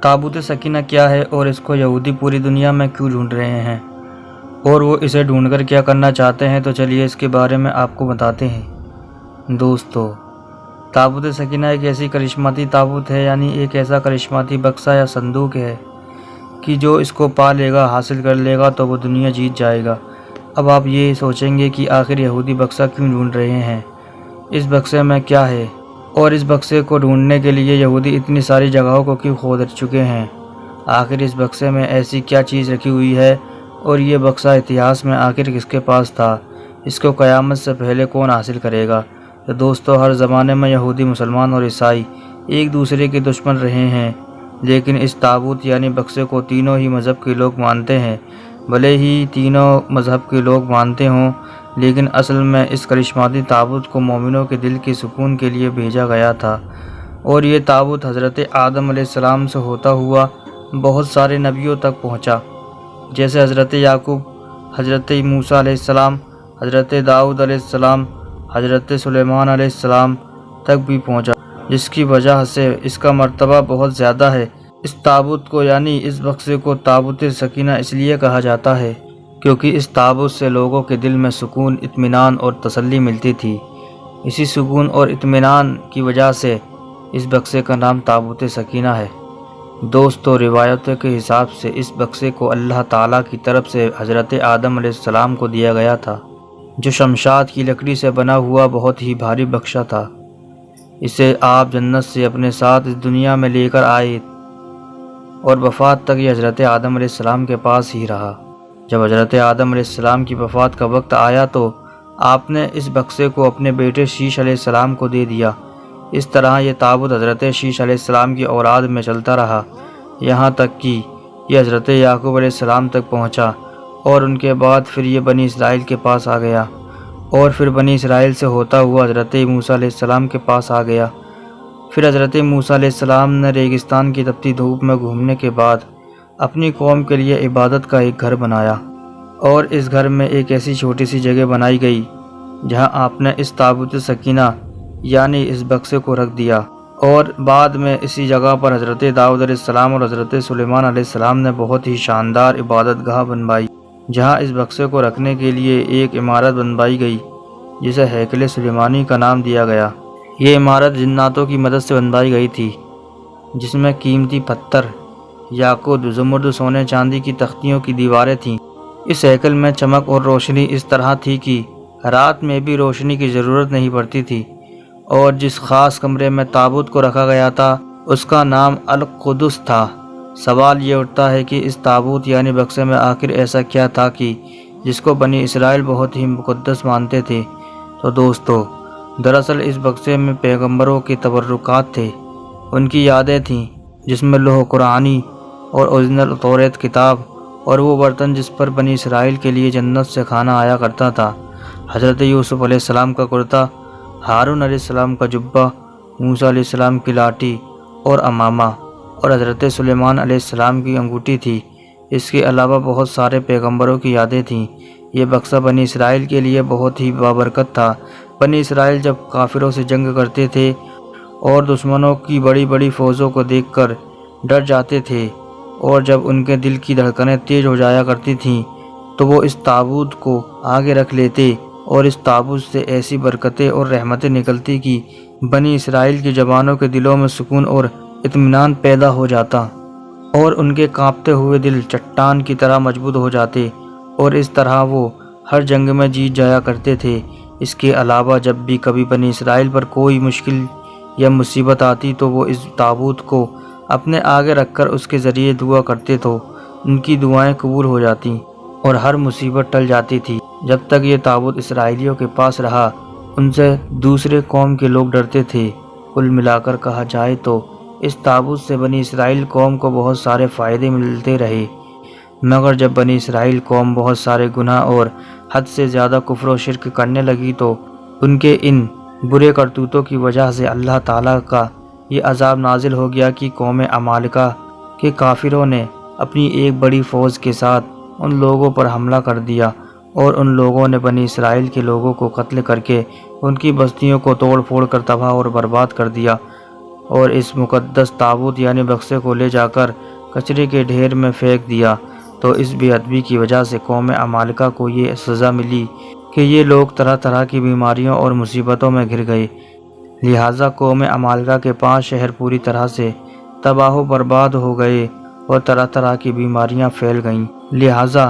ताबूत सकीना क्या है और इसको यहूदी पूरी दुनिया में क्यों ढूंढ रहे हैं और वो इसे ढूंढकर क्या करना चाहते हैं, तो चलिए इसके बारे में आपको बताते हैं। दोस्तों, ताबूत सकीना एक ऐसी करिश्माती ताबूत है, यानी एक ऐसा करिश्माती बक्सा या संदूक है कि जो इसको पा लेगा, हासिल कर लेगा तो वो दुनिया जीत जाएगा। अब आप ये सोचेंगे कि आखिर यहूदी बक्सा क्यों ढूंढ रहे हैं, इस बक्से में क्या है, और इस बक्से को ढूंढने के लिए यहूदी इतनी सारी जगहों को क्यों खोद चुके हैं। आखिर इस बक्से में ऐसी क्या चीज़ रखी हुई है और ये बक्सा इतिहास में आखिर किसके पास था, इसको क़यामत से पहले कौन हासिल करेगा। तो दोस्तों, हर ज़माने में यहूदी, मुसलमान और ईसाई एक दूसरे के दुश्मन रहे हैं, लेकिन इस ताबूत यानी बक्से को तीनों ही मज़हब के लोग मानते हैं। भले ही तीनों मज़हब के लोग मानते हों, लेकिन असल में इस करिश्माती ताबूत को मोमिनों के दिल के सुकून के लिए भेजा गया था। और ये ताबूत हज़रत आदम अलैहिस्सलाम से होता हुआ बहुत सारे नबियों तक पहुँचा, जैसे हज़रत याकूब, हज़रत मूसा अलैहिस्सलाम, हज़रत दाऊद अलैहिस्सलाम, हज़रत सुलेमान अलैहिस्सलाम तक भी पहुँचा, जिसकी वजह से इसका मर्तबा बहुत ज़्यादा है। इस ताबूत को यानी इस बक्से को ताबूत सकीना इसलिए कहा जाता है क्योंकि इस ताबूत से लोगों के दिल में सुकून, इत्मीनान और तसल्ली मिलती थी। इसी सुकून और इत्मीनान की वजह से इस बक्से का नाम ताबूत सकीना है। दोस्तों, रिवायतों के हिसाब से इस बक्से को अल्लाह ताला की तरफ से हज़रत आदम अलैहिस्सलाम को दिया गया था, जो शमशाद की लकड़ी से बना हुआ बहुत ही भारी बक्सा था। इसे आप जन्नत से अपने साथ इस दुनिया में लेकर आए और वफ़ात तक ये हज़रत आदम अलैहिस्सलाम के पास ही रहा। जब हज़रत आदम अलैहिस्सलाम की वफ़ात का वक्त आया तो आपने इस बक्से को अपने बेटे शीश अलैहिस्सलाम को दे दिया। इस तरह ये ताबूत हज़रत शीश अलैहिस्सलाम की औलाद में चलता रहा, यहाँ तक कि ये हज़रत याकूब अलैहिस्सलाम तक पहुँचा और उनके बाद फिर ये बनी इसराइल के पास आ गया और फिर बनी इसराइल से होता हुआ हज़रत मूसा अलैहिस्सलाम के पास आ गया। फिर हज़रत मूसा अलैहिस्सलाम ने रेगिस्तान की तपती धूप में घूमने के बाद अपनी कौम के लिए इबादत का एक घर बनाया और इस घर में एक ऐसी छोटी सी जगह बनाई गई जहां आपने इस ताबूत सकीना यानी इस बक्से को रख दिया। और बाद में इसी जगह पर हज़रत दाऊद अलैहिस्सलाम और हज़रत सुलेमान अलैहिस्सलाम ने बहुत ही शानदार इबादत गाह बनवाई, जहाँ इस बक्से को रखने के लिए एक इमारत बनवाई गई जिसे हैकल सुलेमानी का नाम दिया गया। ये इमारत जिन्नातों की मदद से बनवाई गई थी, जिसमें कीमती पत्थर, याकूत, ज़ुमर्द, सोने चांदी की तख्तियों की दीवारें थीं। इस हैकल में चमक और रोशनी इस तरह थी कि रात में भी रोशनी की ज़रूरत नहीं पड़ती थी। और जिस ख़ास कमरे में ताबूत को रखा गया था उसका नाम अल-कुदस था। सवाल ये उठता है कि इस ताबूत यानी बक्से में आखिर ऐसा क्या था कि जिसको बनी इसराइल बहुत ही मुक़द्दस मानते थे। तो दोस्तों, दरअसल इस बक्से में पैगंबरों के तबर्रुकात थे, उनकी यादें थीं, जिसमें लोह कुरानी और ओरिजिनल तौरेत किताब और वो बर्तन जिस पर बनी इसराइल के लिए जन्नत से खाना आया करता था, हज़रत यूसुफ अलैहिस्सलाम का कुर्ता, हारून अलैहिस्सलाम का जुब्बा, मूसा अलैहिस्सलाम की लाठी और अमामा और हज़रत सुलेमान अलैहिस्सलाम की अंगूठी थी। इसके अलावा बहुत सारे पैगंबरों की यादें थीं। ये बक्सा बनी इसराइल के लिए बहुत ही बाबरकत था। बनी इसराइल जब काफिरों से जंग करते थे और दुश्मनों की बड़ी बड़ी फ़ौजों को देखकर डर जाते थे और जब उनके दिल की धड़कनें तेज़ हो जाया करती थीं तो वो इस ताबूत को आगे रख लेते और इस ताबूत से ऐसी बरकतें और रहमतें निकलती कि बनी इसराइल के जवानों के दिलों में सुकून और इत्मीनान पैदा हो जाता और उनके कांपते हुए दिल चट्टान की तरह मजबूत हो जाते और इस तरह वो हर जंग में जीत जाया करते थे। इसके अलावा जब भी कभी बनी इसराइल पर कोई मुश्किल या मुसीबत आती तो वो इस ताबूत को अपने आगे रखकर उसके ज़रिए दुआ करते तो उनकी दुआएं कबूल हो जाती और हर मुसीबत टल जाती थी। जब तक ये ताबूत इसराइलियों के पास रहा उनसे दूसरे कौम के लोग डरते थे। कुल मिलाकर कहा जाए तो इस ताबूत से बनी इसराइल कौम को बहुत सारे फ़ायदे मिलते रहे, मगर जब बनी इसराइल कौम बहुत सारे गुनाह और हद से ज़्यादा कुफ्र और शिर्क करने लगी तो उनके इन बुरे करतूतों की वजह से अल्लाह ताला का ये अज़ाब नाजिल हो गया कि कौम अमालिका के काफिरों ने अपनी एक बड़ी फ़ौज के साथ उन लोगों पर हमला कर दिया और उन लोगों ने बनी इसराइल के लोगों को कत्ल करके उनकी बस्तियों को तोड़ फोड़ कर तबाह और बर्बाद कर दिया। اور اس مقدس تابوت یعنی بکسے کو لے جا کر کچرے کے ڈھیر میں پھینک دیا، تو اس بے ادبی کی وجہ سے قوم عمالقہ کو یہ سزا ملی کہ یہ لوگ طرح طرح کی بیماریوں اور مصیبتوں میں گھر گئے۔ لہٰذا قوم عمالقہ کے 5 شہر پوری طرح سے تباہ و برباد ہو گئے اور طرح طرح کی بیماریاں پھیل گئیں۔ لہٰذا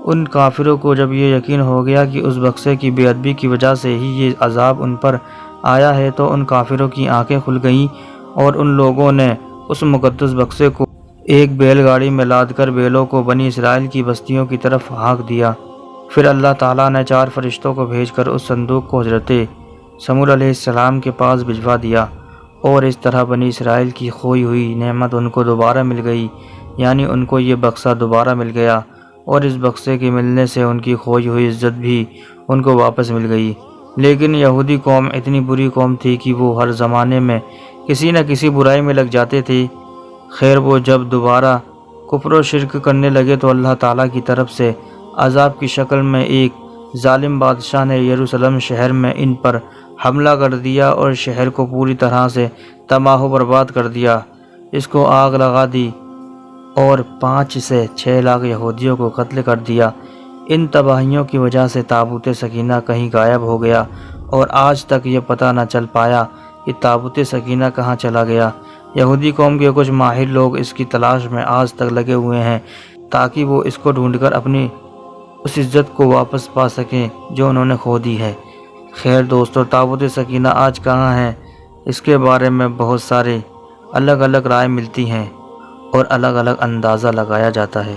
ان کافروں کو جب یہ یقین ہو گیا کہ اس بکسے کی بے ادبی کی وجہ سے ہی یہ عذاب ان پر آیا ہے، تو ان کافروں کی آنکھیں کھل گئیں اور ان لوگوں نے اس مقدس بکسے کو ایک بیل گاڑی میں لاد کر بیلوں کو بنی اسرائیل کی بستیوں کی طرف ہانک دیا۔ پھر اللہ تعالیٰ نے 4 فرشتوں کو بھیج کر اس صندوق کو حضرت سمود علیہ السلام کے پاس بھجوا دیا، اور اس طرح بنی اسرائیل کی کھوئی ہوئی نعمت ان کو دوبارہ مل گئی، یعنی ان کو یہ بکسہ دوبارہ مل گیا، اور اس بکسے کے ملنے سے ان کی کھوئی ہوئی عزت بھی ان کو واپس مل گئی۔ لیکن یہودی قوم اتنی بری قوم تھی کہ وہ ہر زمانے میں کسی نہ کسی برائی میں لگ جاتے تھے۔ خیر، وہ جب دوبارہ کفر و شرک کرنے لگے تو اللہ تعالیٰ کی طرف سے عذاب کی شکل میں ایک ظالم بادشاہ نے یروشلم شہر میں ان پر حملہ کر دیا اور شہر کو پوری طرح سے تباہ و برباد کر دیا، اس کو آگ لگا دی اور 5 سے 6 لاکھ یہودیوں کو قتل کر دیا۔ ان تباہیوں کی وجہ سے تابوت سکینہ کہیں غائب ہو گیا اور آج تک یہ پتہ نہ چل پایا کہ تابوت سکینہ کہاں چلا گیا۔ یہودی قوم کے کچھ ماہر لوگ اس کی تلاش میں آج تک لگے ہوئے ہیں تاکہ وہ اس کو ڈھونڈ کر اپنی اس عزت کو واپس پا سکیں جو انہوں نے کھو دی ہے۔ خیر دوستو، تابوت سکینہ آج کہاں ہے، اس کے بارے میں بہت سارے الگ الگ رائے ملتی ہیں اور الگ الگ اندازہ لگایا جاتا ہے۔